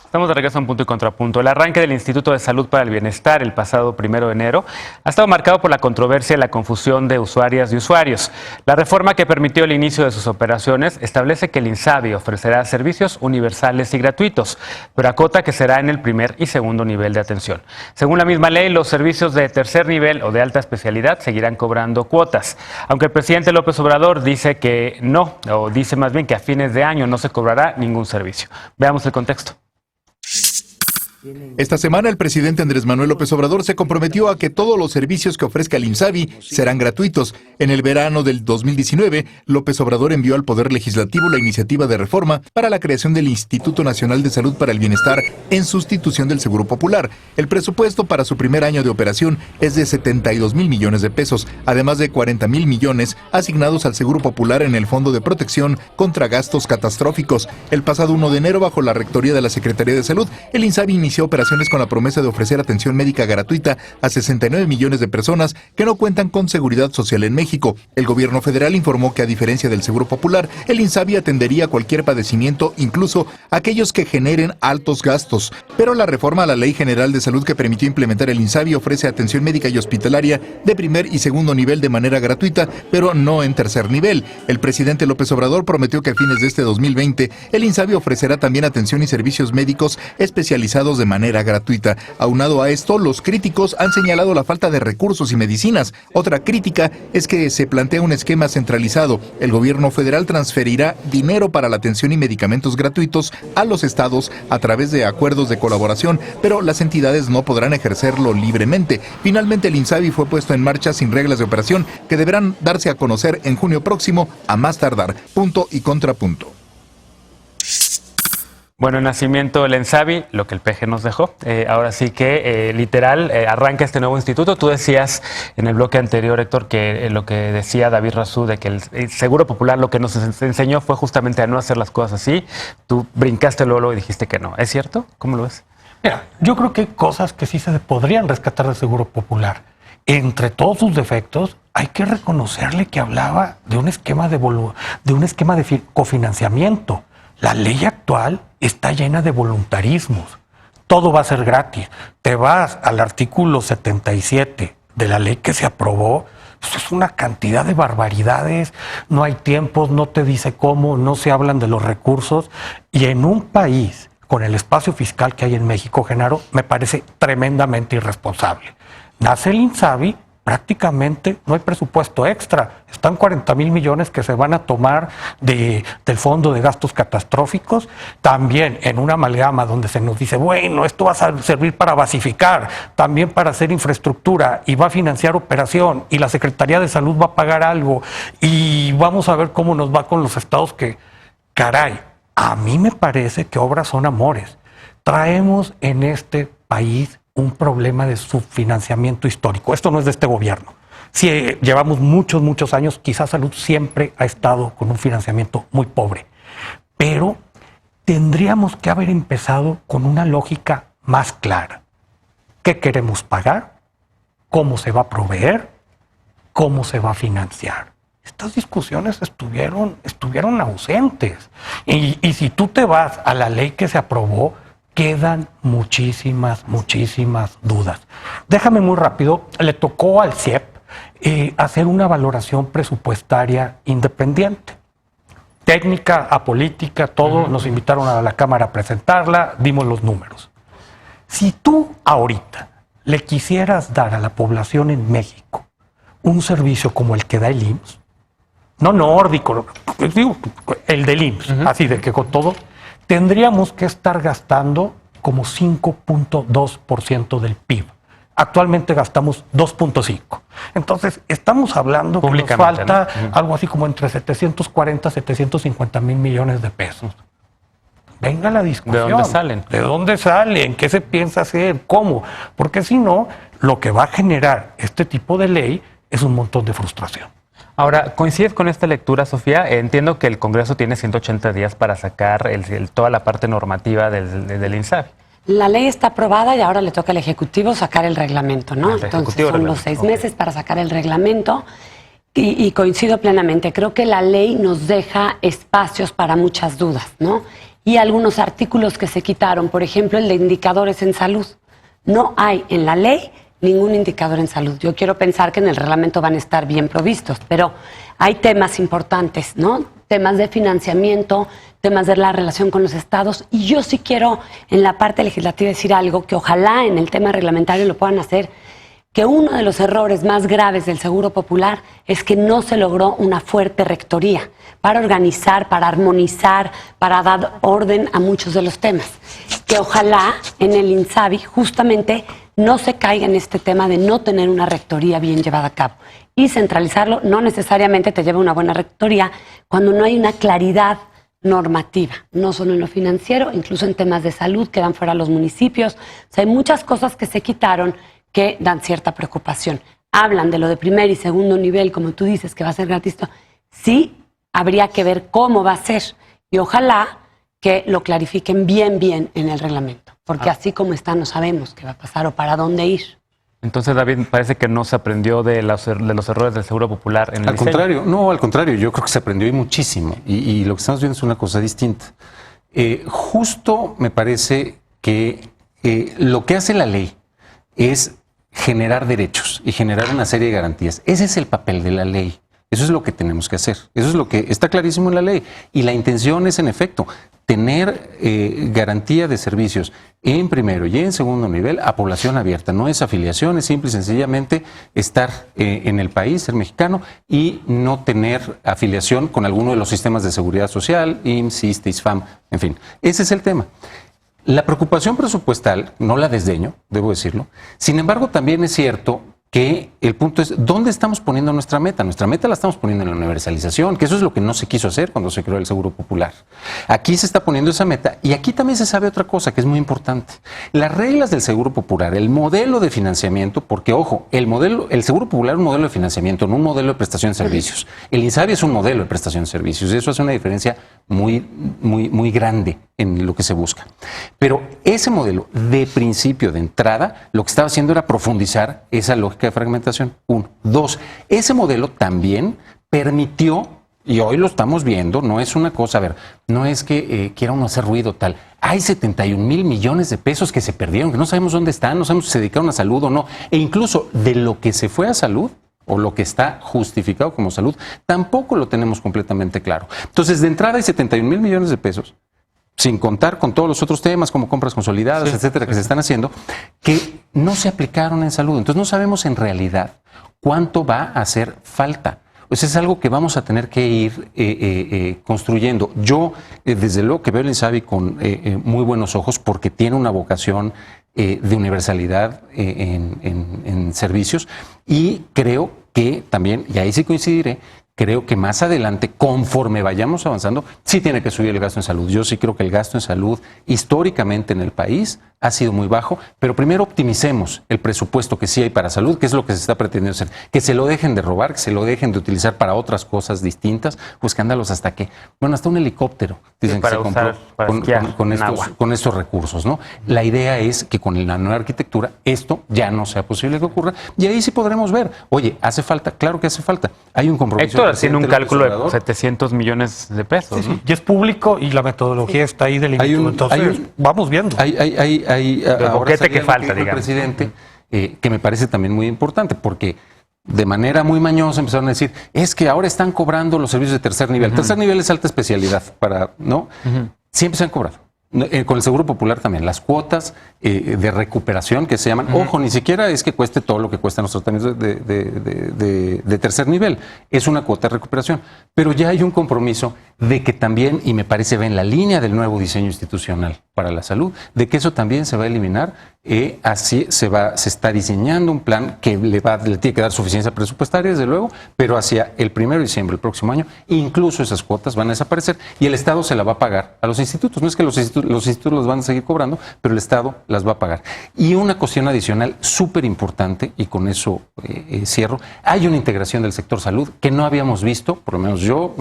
Estamos de regreso a Un Punto y Contrapunto. El arranque del Instituto de Salud para el Bienestar el pasado 1 de enero ha estado marcado por la controversia y la confusión de usuarias y usuarios. La reforma que permitió el inicio de sus operaciones establece que el INSABI ofrecerá servicios universales y gratuitos, pero acota que será en el primer y segundo nivel de atención. Según la misma ley, los servicios de tercer nivel o de alta especialidad seguirán cobrando cuotas, aunque el presidente López Obrador dice que no, o dice más bien que a fines de año no se cobrará ningún servicio. Veamos el contexto. Esta semana el presidente Andrés Manuel López Obrador se comprometió a que todos los servicios que ofrezca el INSABI serán gratuitos. En el verano del 2019, López Obrador envió al Poder Legislativo la iniciativa de reforma para la creación del Instituto Nacional de Salud para el Bienestar en sustitución del Seguro Popular. El presupuesto para su primer año de operación es de 72,000 millones de pesos, además de 40,000 millones asignados al Seguro Popular en el Fondo de Protección contra Gastos Catastróficos. El pasado 1 de enero, bajo la rectoría de la Secretaría de Salud, el INSABI inició operaciones con la promesa de ofrecer atención médica gratuita a 69 millones de personas que no cuentan con seguridad social en México. El gobierno federal informó que, a diferencia del Seguro Popular, el INSABI atendería cualquier padecimiento, incluso aquellos que generen altos gastos. Pero la reforma a la Ley General de Salud que permitió implementar el INSABI ofrece atención médica y hospitalaria de primer y segundo nivel de manera gratuita, pero no en tercer nivel. El presidente López Obrador prometió que a fines de este 2020 el INSABI ofrecerá también atención y servicios médicos especializados de manera gratuita. Aunado a esto, los críticos han señalado la falta de recursos y medicinas. Otra crítica es que se plantea un esquema centralizado. El gobierno federal transferirá dinero para la atención y medicamentos gratuitos a los estados a través de acuerdos de colaboración, pero las entidades no podrán ejercerlo libremente. Finalmente, el INSABI fue puesto en marcha sin reglas de operación que deberán darse a conocer en junio próximo, a más tardar. Punto y contrapunto. Bueno, en nacimiento el INSABI, lo que el PG nos dejó. Ahora sí que, literal, arranca este nuevo instituto. Tú decías en el bloque anterior, Héctor, que lo que decía David Razú, de que el Seguro Popular lo que nos enseñó fue justamente a no hacer las cosas así. Tú brincaste luego y dijiste que no. ¿Es cierto? ¿Cómo lo ves? Mira, yo creo que hay cosas que sí se podrían rescatar del Seguro Popular. Entre todos sus defectos, hay que reconocerle que hablaba de un esquema de cofinanciamiento. La ley actual está llena de voluntarismos. Todo va a ser gratis. Te vas al artículo 77 de la ley que se aprobó. Eso es una cantidad de barbaridades. No hay tiempos, no te dice cómo, no se hablan de los recursos. Y en un país con el espacio fiscal que hay en México, Genaro, me parece tremendamente irresponsable. Nace el INSABI, prácticamente no hay presupuesto extra. Están 40,000 millones que se van a tomar del Fondo de Gastos Catastróficos. También en una amalgama donde se nos dice, bueno, esto va a servir para basificar, también para hacer infraestructura y va a financiar operación y la Secretaría de Salud va a pagar algo y vamos a ver cómo nos va con los estados que, caray, a mí me parece que obras son amores. Traemos en este país un problema de subfinanciamiento histórico. Esto no es de este gobierno. Sí, llevamos muchos años, quizás Salud siempre ha estado con un financiamiento muy pobre, pero tendríamos que haber empezado con una lógica más clara. ¿Qué queremos pagar? ¿Cómo se va a proveer? ¿Cómo se va a financiar? Estas discusiones estuvieron ausentes. Y si tú te vas a la ley que se aprobó, quedan muchísimas dudas. Déjame muy rápido, le tocó al CIEP hacer una valoración presupuestaria independiente. Técnica, apolítica, todo, nos invitaron a la Cámara a presentarla, dimos los números. Si tú ahorita le quisieras dar a la población en México un servicio como el que da el IMSS, no nórdico, digo, el del IMSS, así de que con todo, tendríamos que estar gastando como 5.2% del PIB. Actualmente gastamos 2.5%. Entonces, estamos hablando que nos falta algo así como entre 740 y 750 mil millones de pesos. Venga la discusión. ¿De dónde salen? ¿De dónde salen? ¿Qué se piensa hacer? ¿Cómo? Porque si no, lo que va a generar este tipo de ley es un montón de frustración. Ahora, ¿coincides con esta lectura, Sofía? Entiendo que el Congreso tiene 180 días para sacar toda la parte normativa del INSABI. La ley está aprobada y ahora le toca al Ejecutivo sacar el reglamento, ¿no? Entonces son los 6 meses para sacar el reglamento y coincido plenamente. Creo que la ley nos deja espacios para muchas dudas, ¿no? y algunos artículos que se quitaron, por ejemplo, el de indicadores en salud. No hay en la ley ningún indicador en salud. Yo quiero pensar que en el reglamento van a estar bien provistos, pero hay temas importantes, ¿no? Temas de financiamiento, temas de la relación con los estados, y yo sí quiero en la parte legislativa decir algo que ojalá en el tema reglamentario lo puedan hacer, que uno de los errores más graves del Seguro Popular es que no se logró una fuerte rectoría para organizar, para armonizar, para dar orden a muchos de los temas. Que ojalá en el INSABI justamente no se caiga en este tema de no tener una rectoría bien llevada a cabo. Y centralizarlo no necesariamente te lleva a una buena rectoría cuando no hay una claridad normativa, no solo en lo financiero, incluso en temas de salud quedan fuera los municipios. O sea, hay muchas cosas que se quitaron que dan cierta preocupación. Hablan de lo de primer y segundo nivel, como tú dices, que va a ser gratis. Sí, habría que ver cómo va a ser y ojalá que lo clarifiquen bien en el reglamento, porque así como está no sabemos qué va a pasar o para dónde ir. Entonces, David, parece que no se aprendió de los errores del Seguro Popular en el diseño. Al contrario, yo creo que se aprendió y muchísimo, y lo que estamos viendo es una cosa distinta. Justo me parece que lo que hace la ley es generar derechos y generar una serie de garantías. Ese es el papel de la ley. Eso es lo que tenemos que hacer. Eso es lo que está clarísimo en la ley. Y la intención es, en efecto, tener garantía de servicios en primero y en segundo nivel a población abierta. No es afiliación, es simple y sencillamente estar en el país, ser mexicano, y no tener afiliación con alguno de los sistemas de seguridad social, IMSS, ISSSTE, ISFAM, en fin. Ese es el tema. La preocupación presupuestal, no la desdeño, debo decirlo. Sin embargo, también es cierto que el punto es, ¿dónde estamos poniendo nuestra meta? Nuestra meta la estamos poniendo en la universalización, que eso es lo que no se quiso hacer cuando se creó el Seguro Popular. Aquí se está poniendo esa meta y aquí también se sabe otra cosa que es muy importante. Las reglas del Seguro Popular, el modelo de financiamiento, porque ojo, el Seguro Popular es un modelo de financiamiento, no un modelo de prestación de servicios. El INSABI es un modelo de prestación de servicios y eso hace una diferencia muy grande en lo que se busca. Pero ese modelo de principio, de entrada, lo que estaba haciendo era profundizar esa lógica de fragmentación. 1. 2. Ese modelo también permitió, y hoy lo estamos viendo, no es una cosa, a ver, no es que quiera uno hacer ruido tal. Hay 71,000 millones de pesos que se perdieron, que no sabemos dónde están, no sabemos si se dedicaron a salud o no. E incluso de lo que se fue a salud, o lo que está justificado como salud, tampoco lo tenemos completamente claro. Entonces, de entrada hay 71,000 millones de pesos, sin contar con todos los otros temas como compras consolidadas, etcétera, que se están haciendo, que no se aplicaron en salud. Entonces, no sabemos en realidad cuánto va a hacer falta. Pues es algo que vamos a tener que ir construyendo. Yo, desde luego que veo el INSABI con muy buenos ojos porque tiene una vocación de universalidad en servicios y creo que también, y ahí sí coincidiré, creo que más adelante, conforme vayamos avanzando, sí tiene que subir el gasto en salud. Yo sí creo que el gasto en salud históricamente en el país ha sido muy bajo, pero primero optimicemos el presupuesto que sí hay para salud, que es lo que se está pretendiendo hacer. Que se lo dejen de robar, que se lo dejen de utilizar para otras cosas distintas, pues escándalos hasta que, bueno, hasta un helicóptero dicen que se compró con estos recursos, ¿no? La idea es que con la nueva arquitectura esto ya no sea posible que ocurra y ahí sí podremos ver, oye, ¿hace falta? Claro que hace falta. Hay un compromiso. Héctor tiene un cálculo de 700 millones de pesos. Sí, ¿no? Y es público y la metodología está ahí delimitado. Entonces, vamos viendo. El boquete que falta, digamos. El presidente, que me parece también muy importante, porque de manera muy mañosa empezaron a decir, es que ahora están cobrando los servicios de tercer nivel. Tercer nivel es alta especialidad, ¿no? Siempre se han cobrado. Con el Seguro Popular también, las cuotas de recuperación que se llaman, ojo, ni siquiera es que cueste todo lo que cuestan los tratamientos de tercer nivel, es una cuota de recuperación, pero ya hay un compromiso de que también, y me parece va en la línea del nuevo diseño institucional para la salud, de que eso también se va a eliminar, así se está diseñando un plan que le tiene que dar suficiencia presupuestaria, desde luego, pero hacia el 1 de diciembre del próximo año, incluso esas cuotas van a desaparecer y el Estado se la va a pagar a los institutos. No es que los institutos los van a seguir cobrando, pero el Estado las va a pagar. Y una cuestión adicional súper importante, y con eso cierro, hay una integración del sector salud que no habíamos visto, por lo menos yo,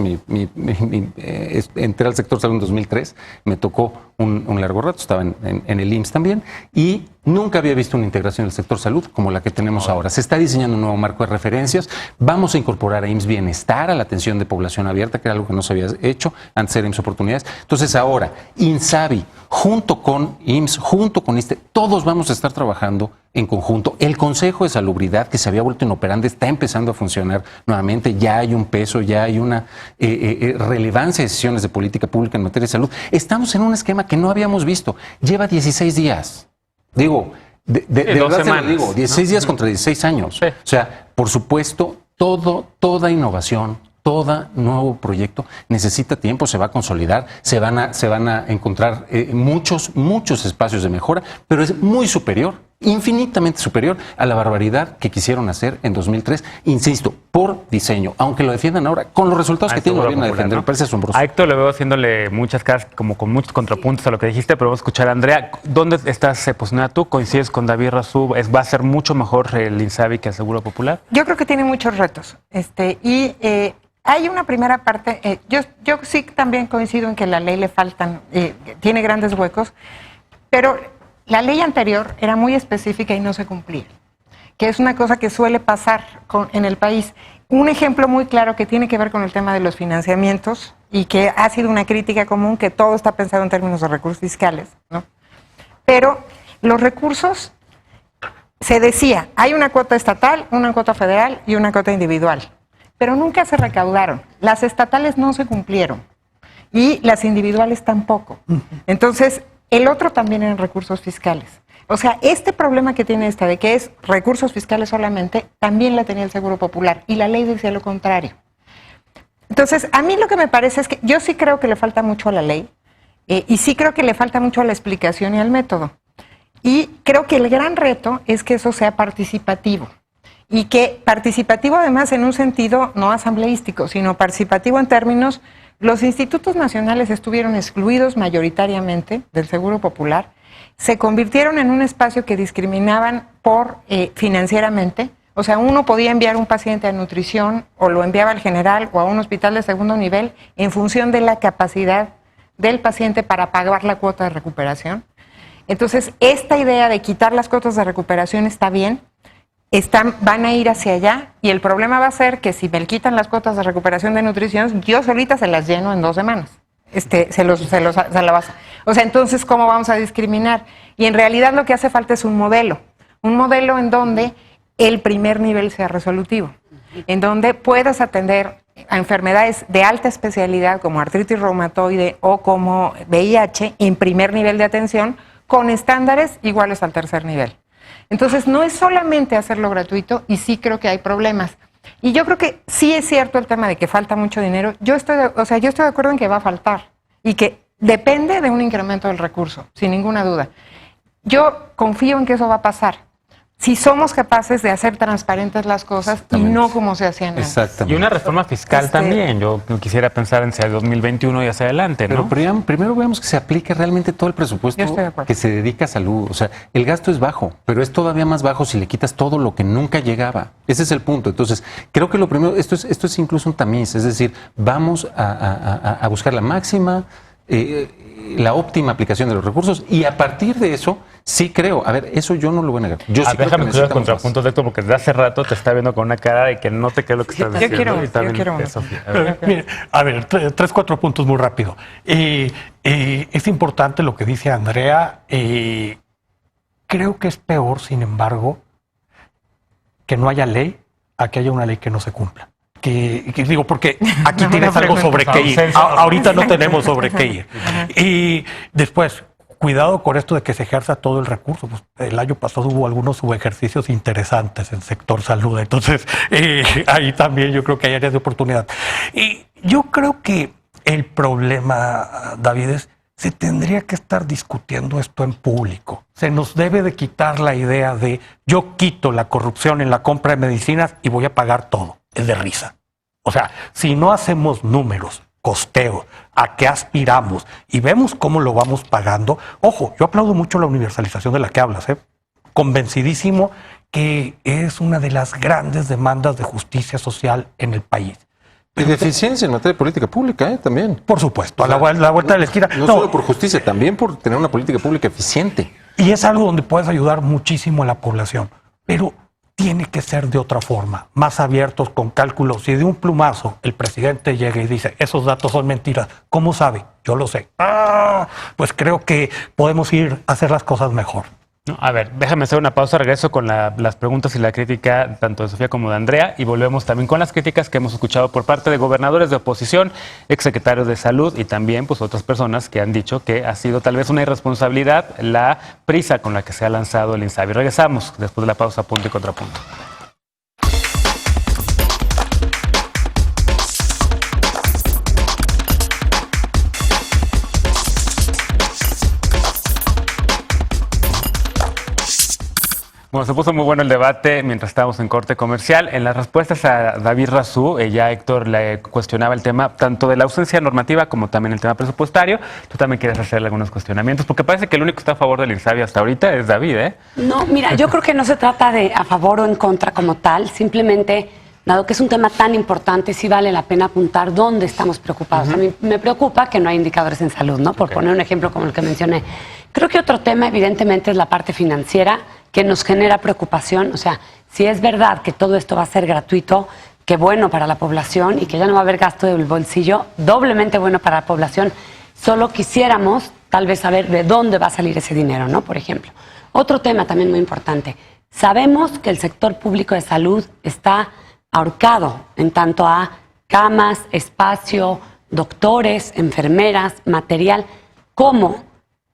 entré al sector salud en 2003, me tocó un largo rato, estaba en el IMSS también, y Nunca había visto una integración del sector salud como la que tenemos ahora. Se está diseñando un nuevo marco de referencias. Vamos a incorporar a IMSS Bienestar a la atención de población abierta, que era algo que no se había hecho. Antes era IMSS Oportunidades. Entonces ahora, INSABI, junto con IMSS, junto con ISSSTE, todos vamos a estar trabajando en conjunto. El Consejo de Salubridad, que se había vuelto inoperante, está empezando a funcionar nuevamente. Ya hay un peso, ya hay una relevancia de decisiones de política pública en materia de salud. Estamos en un esquema que no habíamos visto. Lleva 16 días. Digo, de verdad se lo digo, 16 días contra 16 años. Sí. O sea, por supuesto, toda innovación, todo nuevo proyecto necesita tiempo, se va a consolidar, se van a encontrar muchos espacios de mejora, pero es muy superior, infinitamente superior a la barbaridad que quisieron hacer en 2003, insisto, por diseño, aunque lo defiendan ahora, con los resultados que tienen, lo vienen a defender, me parece asombroso. A Héctor le veo haciéndole muchas caras, como con muchos contrapuntos a lo que dijiste, pero vamos a escuchar a Andrea. ¿Dónde estás posicionada tú? ¿Coincides con David Razú? ¿Va a ser mucho mejor el INSABI que el Seguro Popular? Yo creo que tiene muchos retos. Hay una primera parte, yo sí también coincido en que la ley le faltan, tiene grandes huecos, pero la ley anterior era muy específica y no se cumplía, que es una cosa que suele pasar en el país. Un ejemplo muy claro que tiene que ver con el tema de los financiamientos y que ha sido una crítica común, que todo está pensado en términos de recursos fiscales, ¿no? Pero los recursos, se decía, hay una cuota estatal, una cuota federal y una cuota individual, pero nunca se recaudaron. Las estatales no se cumplieron y las individuales tampoco. Entonces, el otro también eran recursos fiscales. O sea, este problema que tiene esta de que es recursos fiscales solamente, también la tenía el Seguro Popular y la ley decía lo contrario. Entonces, a mí lo que me parece es que yo sí creo que le falta mucho a la ley y sí creo que le falta mucho a la explicación y al método. Y creo que el gran reto es que eso sea participativo. Y que participativo además en un sentido no asambleístico, sino participativo en términos, los institutos nacionales estuvieron excluidos mayoritariamente del Seguro Popular, se convirtieron en un espacio que discriminaban financieramente, o sea, uno podía enviar un paciente a nutrición o lo enviaba al general o a un hospital de segundo nivel en función de la capacidad del paciente para pagar la cuota de recuperación. Entonces, esta idea de quitar las cuotas de recuperación está bien, van a ir hacia allá y el problema va a ser que si me quitan las cuotas de recuperación de nutrición, yo solita se las lleno en 2 semanas. O sea, entonces, ¿cómo vamos a discriminar? Y en realidad lo que hace falta es un modelo en donde el primer nivel sea resolutivo, en donde puedas atender a enfermedades de alta especialidad como artritis reumatoide o como VIH en primer nivel de atención con estándares iguales al tercer nivel. Entonces, no es solamente hacerlo gratuito y sí creo que hay problemas. Y yo creo que sí es cierto el tema de que falta mucho dinero. Yo estoy de acuerdo en que va a faltar y que depende de un incremento del recurso, sin ninguna duda. Yo confío en que eso va a pasar. Si somos capaces de hacer transparentes las cosas y no como se hacían antes. Y una reforma fiscal también. Yo quisiera pensar en hacia 2021 y hacia adelante, ¿no? Pero primero veamos que se aplique realmente todo el presupuesto que se dedica a salud. O sea, el gasto es bajo, pero es todavía más bajo si le quitas todo lo que nunca llegaba. Ese es el punto. Entonces, creo que lo primero, esto es incluso un tamiz, es decir, vamos a buscar la máxima, la óptima aplicación de los recursos y a partir de eso, sí creo, a ver, eso yo no lo voy a negar. Yo sí déjame escuchar el contrapunto de Héctor, porque desde hace rato te está viendo con una cara de que no te queda lo que estás diciendo. Yo quiero. Sofía, a ver, 3, 4 puntos muy rápido. Es importante lo que dice Andrea. Creo que es peor, sin embargo, que no haya ley a que haya una ley que no se cumpla. Que digo, porque aquí tienes algo sobre qué ir. Ahorita no tenemos sobre qué ir. Y después, cuidado con esto de que se ejerza todo el recurso. Pues el año pasado hubo algunos subejercicios interesantes en sector salud. Entonces, ahí también yo creo que hay áreas de oportunidad. Y yo creo que el problema, David, es se tendría que estar discutiendo esto en público. Se nos debe de quitar la idea de yo quito la corrupción en la compra de medicinas y voy a pagar todo. Es de risa. O sea, si no hacemos números, costeo, a qué aspiramos y vemos cómo lo vamos pagando. Ojo, yo aplaudo mucho la universalización de la que hablas, convencidísimo que es una de las grandes demandas de justicia social en el país. Y de eficiencia en materia de política pública, también. Por supuesto, a la vuelta de la esquina. No solo por justicia, también por tener una política pública eficiente. Y es algo donde puedes ayudar muchísimo a la población, pero tiene que ser de otra forma, más abiertos, con cálculos. Si de un plumazo el presidente llega y dice, esos datos son mentiras, ¿cómo sabe? Yo lo sé. Pues creo que podemos ir a hacer las cosas mejor. No, a ver, déjame hacer una pausa, regreso con las preguntas y la crítica tanto de Sofía como de Andrea y volvemos también con las críticas que hemos escuchado por parte de gobernadores de oposición, exsecretarios de salud y también pues otras personas que han dicho que ha sido tal vez una irresponsabilidad la prisa con la que se ha lanzado el INSABI. Regresamos después de la pausa, punto y contrapunto. Bueno, se puso muy bueno el debate mientras estábamos en corte comercial. En las respuestas a David Razú, ya Héctor le cuestionaba el tema tanto de la ausencia normativa como también el tema presupuestario. Tú también quieres hacerle algunos cuestionamientos, porque parece que el único que está a favor del INSABI hasta ahorita es David, ¿eh? No, mira, yo creo que no se trata de a favor o en contra como tal, simplemente, dado que es un tema tan importante, sí vale la pena apuntar dónde estamos preocupados. A mí me preocupa que no hay indicadores en salud, ¿no? Por poner un ejemplo como el que mencioné. Creo que otro tema, evidentemente, es la parte financiera, que nos genera preocupación. O sea, si es verdad que todo esto va a ser gratuito, qué bueno para la población y que ya no va a haber gasto del bolsillo, doblemente bueno para la población. Solo quisiéramos tal vez saber de dónde va a salir ese dinero, ¿no? Por ejemplo. Otro tema también muy importante. Sabemos que el sector público de salud está ahorcado en tanto a camas, espacio, doctores, enfermeras, material. ¿Cómo,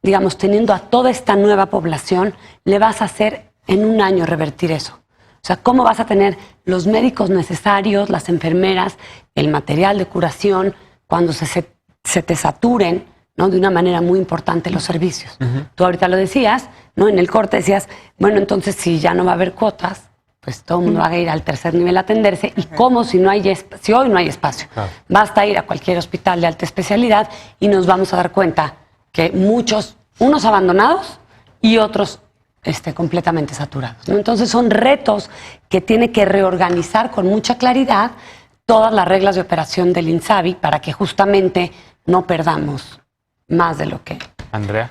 digamos, teniendo a toda esta nueva población, le vas a hacer en un año revertir eso? O sea, ¿cómo vas a tener los médicos necesarios, las enfermeras, el material de curación, cuando se te saturen, ¿no?, de una manera muy importante los servicios? Tú ahorita lo decías, ¿no? En el corte decías, bueno, entonces si ya no va a haber cuotas, pues todo el mundo va a ir al tercer nivel a atenderse. ¿Y cómo si hoy no hay espacio? Claro. Basta ir a cualquier hospital de alta especialidad y nos vamos a dar cuenta que unos abandonados y otros completamente saturados, ¿no? Entonces son retos que tiene que reorganizar con mucha claridad todas las reglas de operación del INSABI para que justamente no perdamos más de lo que... Andrea.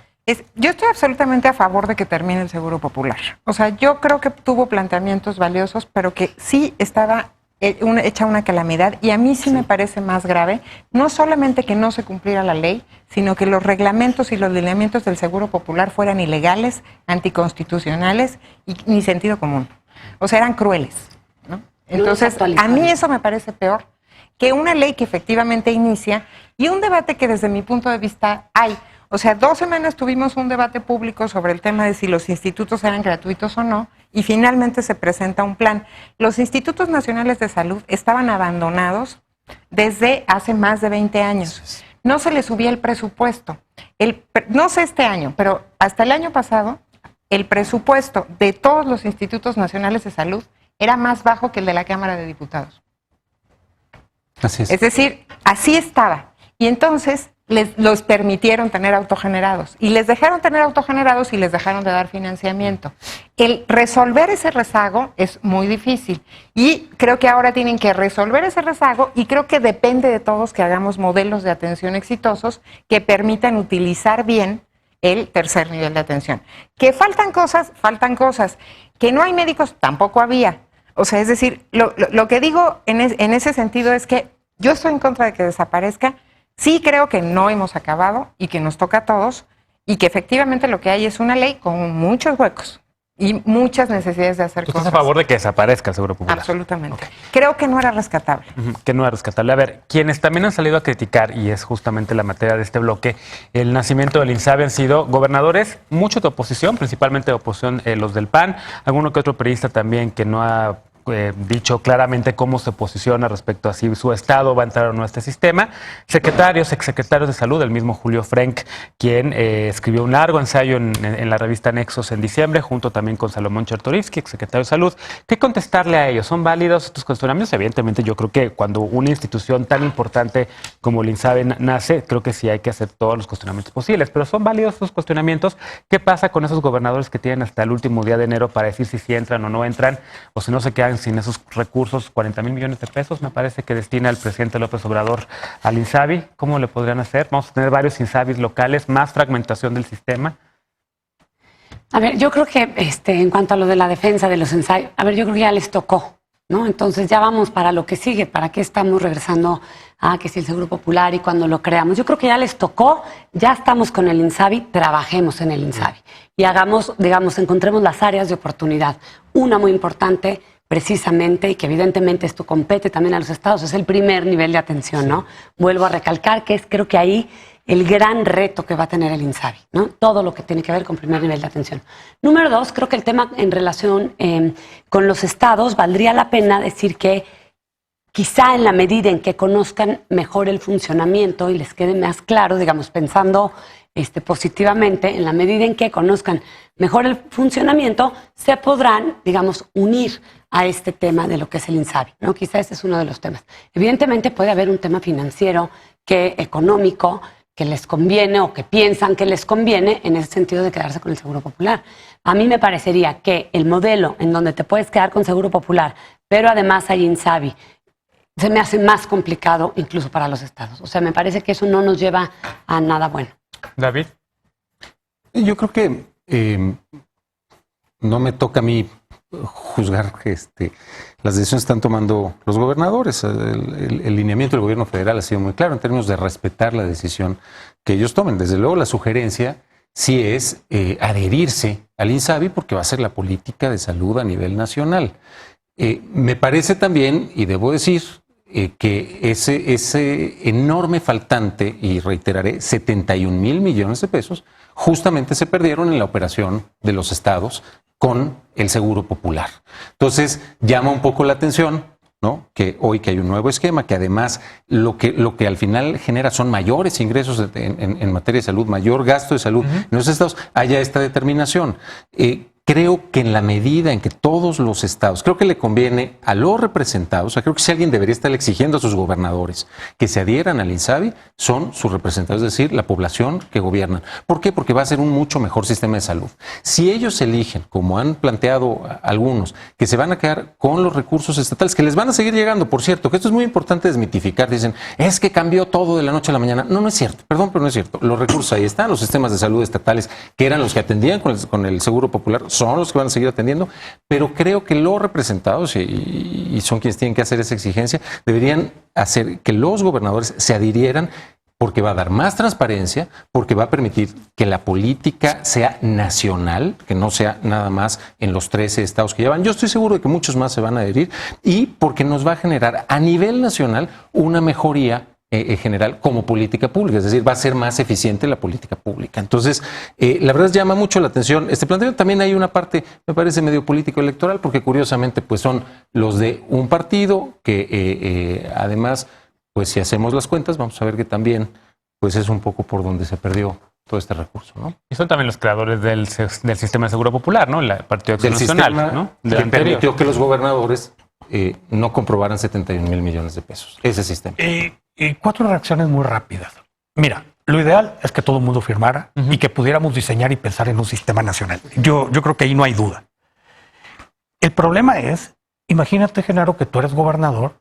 Yo estoy absolutamente a favor de que termine el Seguro Popular. O sea, yo creo que tuvo planteamientos valiosos, pero que sí estaba hecha una calamidad, y a mí sí me parece más grave, no solamente que no se cumpliera la ley, sino que los reglamentos y los lineamientos del Seguro Popular fueran ilegales, anticonstitucionales y ni sentido común. O sea, eran crueles, ¿no? Entonces, a mí eso me parece peor que una ley que efectivamente inicia y un debate que desde mi punto de vista hay. O sea, 2 semanas tuvimos un debate público sobre el tema de si los institutos eran gratuitos o no, y finalmente se presenta un plan. Los institutos nacionales de salud estaban abandonados desde hace más de 20 años. No se les subía el presupuesto. No sé este año, pero hasta el año pasado, el presupuesto de todos los institutos nacionales de salud era más bajo que el de la Cámara de Diputados. Así es. Es decir, así estaba. Y entonces los permitieron tener autogenerados, y les dejaron tener autogenerados y les dejaron de dar financiamiento. El resolver ese rezago es muy difícil, y creo que ahora tienen que resolver ese rezago, y creo que depende de todos que hagamos modelos de atención exitosos que permitan utilizar bien el tercer nivel de atención. Que faltan cosas, que no hay médicos, tampoco había. O sea, es decir, lo que digo en ese sentido es que yo estoy en contra de que desaparezca. Sí creo que no hemos acabado y que nos toca a todos, y que efectivamente lo que hay es una ley con muchos huecos y muchas necesidades de hacer cosas. ¿Estás a favor de que desaparezca el Seguro Popular? Absolutamente. Okay. Creo que no era rescatable. Que no era rescatable. A ver, quienes también han salido a criticar, y es justamente la materia de este bloque, el nacimiento del INSABI han sido gobernadores, muchos de oposición, principalmente de oposición los del PAN, alguno que otro periodista también que no ha dicho claramente cómo se posiciona respecto a si su estado va a entrar o no a este sistema. Secretarios, exsecretarios de salud, el mismo Julio Frenk, quien escribió un largo ensayo en la revista Nexos en diciembre, junto también con Salomón Chertorivsky, exsecretario de salud. ¿Qué contestarle a ellos? ¿Son válidos estos cuestionamientos? Evidentemente, yo creo que cuando una institución tan importante como el INSABI nace, creo que sí hay que hacer todos los cuestionamientos posibles, pero ¿son válidos estos cuestionamientos? ¿Qué pasa con esos gobernadores que tienen hasta el último día de enero para decir si entran o no entran, o si no se quedan sin esos recursos? 40,000 millones de pesos me parece que destina el presidente López Obrador al INSABI. ¿Cómo le podrían hacer? Vamos a tener varios INSABIs locales, más fragmentación del sistema. A ver, yo creo que en cuanto a lo de la defensa de los ensayos, a ver, yo creo que ya les tocó, ¿no? Entonces ya vamos para lo que sigue, ¿para qué estamos regresando a que si el Seguro Popular y cuando lo creamos? Yo creo que ya les tocó, ya estamos con el INSABI, trabajemos en el INSABI y hagamos, digamos, encontremos las áreas de oportunidad. Una muy importante, precisamente, y que evidentemente esto compete también a los estados, es el primer nivel de atención, ¿no? Vuelvo a recalcar que es, creo que ahí el gran reto que va a tener el INSABI, ¿no? Todo lo que tiene que ver con primer nivel de atención. Número 2, creo que el tema en relación con los estados, valdría la pena decir que quizá en la medida en que conozcan mejor el funcionamiento y les quede más claro, digamos, pensando positivamente, en la medida en que conozcan mejor el funcionamiento, se podrán, digamos, unir a este tema de lo que es el INSABI, ¿no? Quizá ese es uno de los temas. Evidentemente puede haber un tema financiero, económico, que les conviene o que piensan que les conviene en ese sentido de quedarse con el Seguro Popular. A mí me parecería que el modelo en donde te puedes quedar con Seguro Popular, pero además hay INSABI, se me hace más complicado incluso para los estados. O sea, me parece que eso no nos lleva a nada bueno. David. Yo creo que no me toca a mí juzgar que las decisiones están tomando los gobernadores. El lineamiento del gobierno federal ha sido muy claro en términos de respetar la decisión que ellos tomen. Desde luego, la sugerencia sí es adherirse al INSABI porque va a ser la política de salud a nivel nacional. Me parece también, y debo decir, que ese enorme faltante, y reiteraré, 71,000 millones de pesos, justamente se perdieron en la operación de los estados con el Seguro Popular. Entonces, llama un poco la atención, ¿no? Que hoy que hay un nuevo esquema, que además lo que al final genera son mayores ingresos en materia de salud, mayor gasto de salud en los estados, haya esta determinación. Creo que en la medida en que todos los estados, creo que le conviene a los representados, o sea, creo que si alguien debería estar exigiendo a sus gobernadores que se adhieran al INSABI, son sus representados, es decir, la población que gobiernan. ¿Por qué? Porque va a ser un mucho mejor sistema de salud. Si ellos eligen, como han planteado algunos, que se van a quedar con los recursos estatales, que les van a seguir llegando, por cierto, que esto es muy importante desmitificar, dicen, es que cambió todo de la noche a la mañana. No, no es cierto, perdón, pero no es cierto. Los recursos ahí están, los sistemas de salud estatales, que eran los que atendían con el Seguro Popular, son los que van a seguir atendiendo, pero creo que los representados, y son quienes tienen que hacer esa exigencia, deberían hacer que los gobernadores se adhirieran, porque va a dar más transparencia, porque va a permitir que la política sea nacional, que no sea nada más en los 13 estados que llevan. Yo estoy seguro de que muchos más se van a adherir, y porque nos va a generar a nivel nacional una mejoría general como política pública, es decir, va a ser más eficiente la política pública. Entonces, la verdad llama mucho la atención este planteamiento. También hay una parte, me parece, medio político electoral, porque curiosamente pues son los de un partido que además, pues si hacemos las cuentas, vamos a ver que también pues es un poco por donde se perdió todo este recurso, ¿no? Y son también los creadores del sistema de Seguro Popular, ¿no? El Partido Acción Del Nacional, sistema, ¿no? que permitió que los gobernadores no comprobaran 71,000 millones de pesos. Ese sistema. 4 reacciones muy rápidas. Mira, lo ideal es que todo el mundo firmara y que pudiéramos diseñar y pensar en un sistema nacional. Yo creo que ahí no hay duda. El problema es, imagínate, Genaro, que tú eres gobernador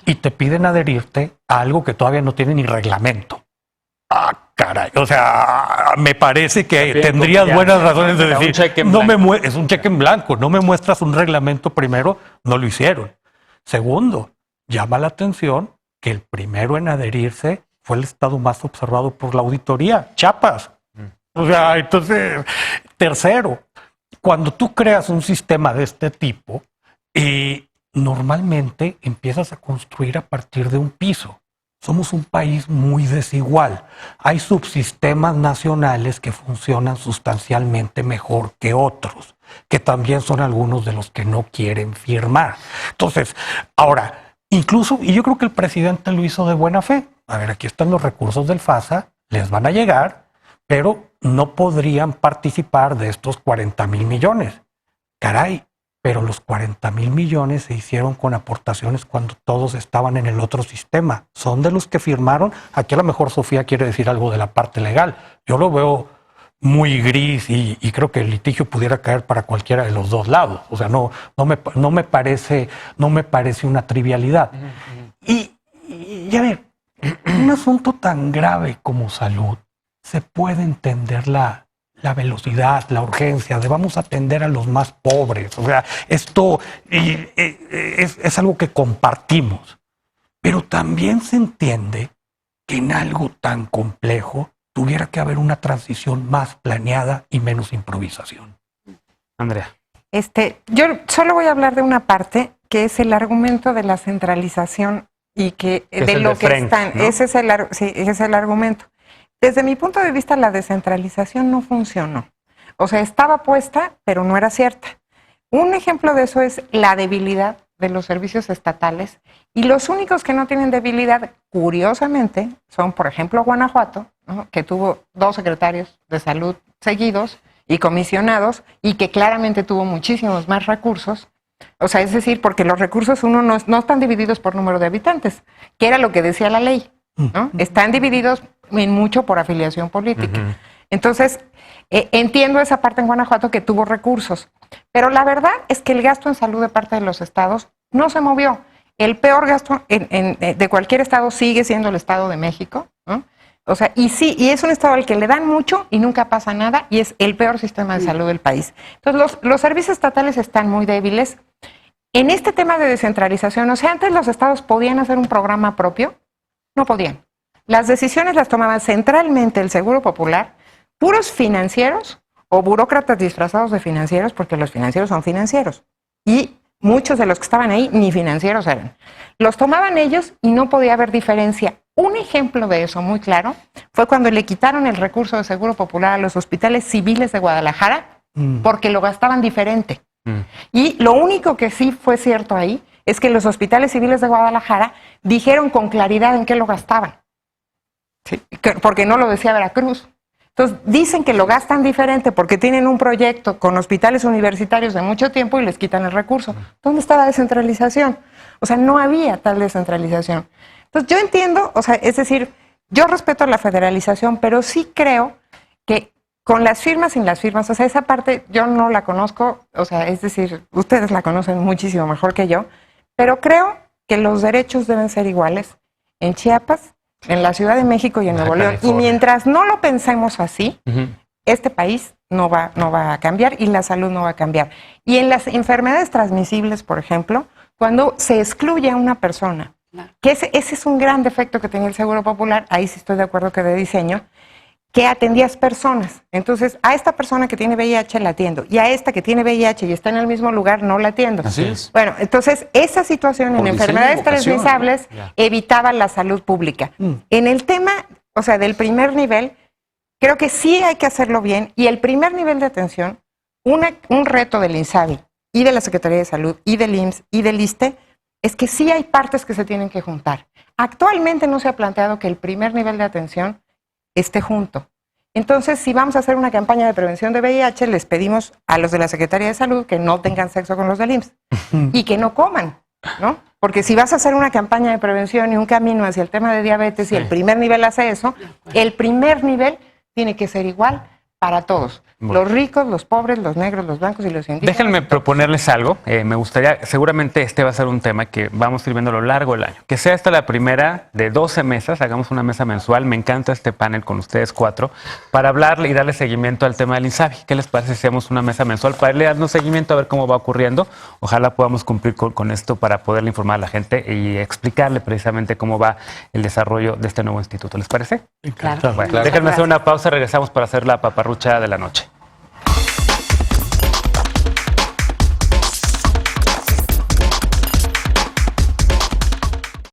y te piden adherirte a algo que todavía no tiene ni reglamento. Ah, caray. O sea, me parece que También tendrías buenas razones de decir, es un cheque en blanco, no me muestras un reglamento primero, no lo hicieron. Segundo, llama la atención que el primero en adherirse fue el estado más observado por la auditoría, Chiapas. O sea, entonces, tercero, cuando tú creas un sistema de este tipo, normalmente empiezas a construir a partir de un piso. Somos un país muy desigual. Hay subsistemas nacionales que funcionan sustancialmente mejor que otros, que también son algunos de los que no quieren firmar. Entonces, ahora, incluso, y yo creo que el presidente lo hizo de buena fe. A ver, aquí están los recursos del FASA, les van a llegar, pero no podrían participar de estos 40,000 millones. Caray, pero los 40,000 millones se hicieron con aportaciones cuando todos estaban en el otro sistema. Son de los que firmaron. Aquí a lo mejor Sofía quiere decir algo de la parte legal. Yo lo veo muy gris y creo que el litigio pudiera caer para cualquiera de los dos lados. O sea, no me parece una trivialidad. Y a ver, un asunto tan grave como salud, se puede entender la la velocidad, la urgencia, debamos atender a los más pobres. O sea, esto es algo que compartimos. Pero también se entiende que en algo tan complejo tuviera que haber una transición más planeada y menos improvisación. Andrea. Yo solo voy a hablar de una parte, que es el argumento de la centralización y que Es de el lo de que Frenk, están. ¿no? Ese es el argumento. Desde mi punto de vista, la descentralización no funcionó. O sea, estaba puesta, pero no era cierta. Un ejemplo de eso es la debilidad de los servicios estatales, y los únicos que no tienen debilidad, curiosamente, son, por ejemplo, Guanajuato, ¿no?, que tuvo 2 secretarios de salud seguidos y comisionados, y que claramente tuvo muchísimos más recursos. O sea, es decir, porque los recursos no están divididos por número de habitantes, que era lo que decía la ley, ¿no? Están divididos en mucho por afiliación política. Entonces, entiendo esa parte en Guanajuato que tuvo recursos, pero la verdad es que el gasto en salud de parte de los estados no se movió. El peor gasto de cualquier estado sigue siendo el Estado de México, ¿no? O sea, y es un estado al que le dan mucho y nunca pasa nada, y es el peor sistema de salud del país. Entonces, los servicios estatales están muy débiles. En este tema de descentralización, o sea, antes los estados podían hacer un programa propio, no podían. Las decisiones las tomaba centralmente el Seguro Popular, puros financieros o burócratas disfrazados de financieros, porque los financieros son financieros. Y muchos de los que estaban ahí ni financieros eran. Los tomaban ellos y no podía haber diferencia. Un ejemplo de eso muy claro fue cuando le quitaron el recurso de Seguro Popular a los hospitales civiles de Guadalajara porque lo gastaban diferente. Y lo único que sí fue cierto ahí es que los hospitales civiles de Guadalajara dijeron con claridad en qué lo gastaban. Sí, porque no lo decía Veracruz. Entonces, dicen que lo gastan diferente porque tienen un proyecto con hospitales universitarios de mucho tiempo y les quitan el recurso. ¿Dónde está la descentralización? O sea, no había tal descentralización. Entonces, yo entiendo, o sea, es decir, yo respeto la federalización, pero sí creo que con las firmas, sin las firmas, o sea, esa parte yo no la conozco, o sea, es decir, ustedes la conocen muchísimo mejor que yo, pero creo que los derechos deben ser iguales en Chiapas, en la Ciudad de México y en Nuevo León. Y mientras no lo pensemos así, este país no va a cambiar y la salud no va a cambiar. Y en las enfermedades transmisibles, por ejemplo, cuando se excluye a una persona, que ese es un gran defecto que tenía el Seguro Popular, ahí sí estoy de acuerdo que de diseño, que atendías personas. Entonces, a esta persona que tiene VIH la atiendo, y a esta que tiene VIH y está en el mismo lugar no la atiendo. Así es. Bueno, entonces, esa situación en enfermedades transmisibles evitaba la salud pública. En el tema, o sea, del primer nivel, creo que sí hay que hacerlo bien, y el primer nivel de atención, un reto del INSABI y de la Secretaría de Salud y del IMSS y del ISSSTE, es que sí hay partes que se tienen que juntar. Actualmente no se ha planteado que el primer nivel de atención esté junto. Entonces, si vamos a hacer una campaña de prevención de VIH, les pedimos a los de la Secretaría de Salud que no tengan sexo con los del IMSS y que no coman, ¿no? Porque si vas a hacer una campaña de prevención y un camino hacia el tema de diabetes y el primer nivel hace eso, el primer nivel tiene que ser igual para todos. Los ricos, los pobres, los negros, los blancos y los indígenas. Déjenme proponerles algo. Me gustaría, seguramente este va a ser un tema que vamos a ir viendo a lo largo del año. Que sea esta la primera de 12 mesas, hagamos una mesa mensual. Me encanta este panel con ustedes 4 para hablar y darle seguimiento al tema del INSABI. ¿Qué les parece si hacemos una mesa mensual para irle dando seguimiento a ver cómo va ocurriendo? Ojalá podamos cumplir con esto para poderle informar a la gente y explicarle precisamente cómo va el desarrollo de este nuevo instituto. ¿Les parece? Claro. Bueno, déjenme hacer una pausa, regresamos para hacer la paparrucha de la noche.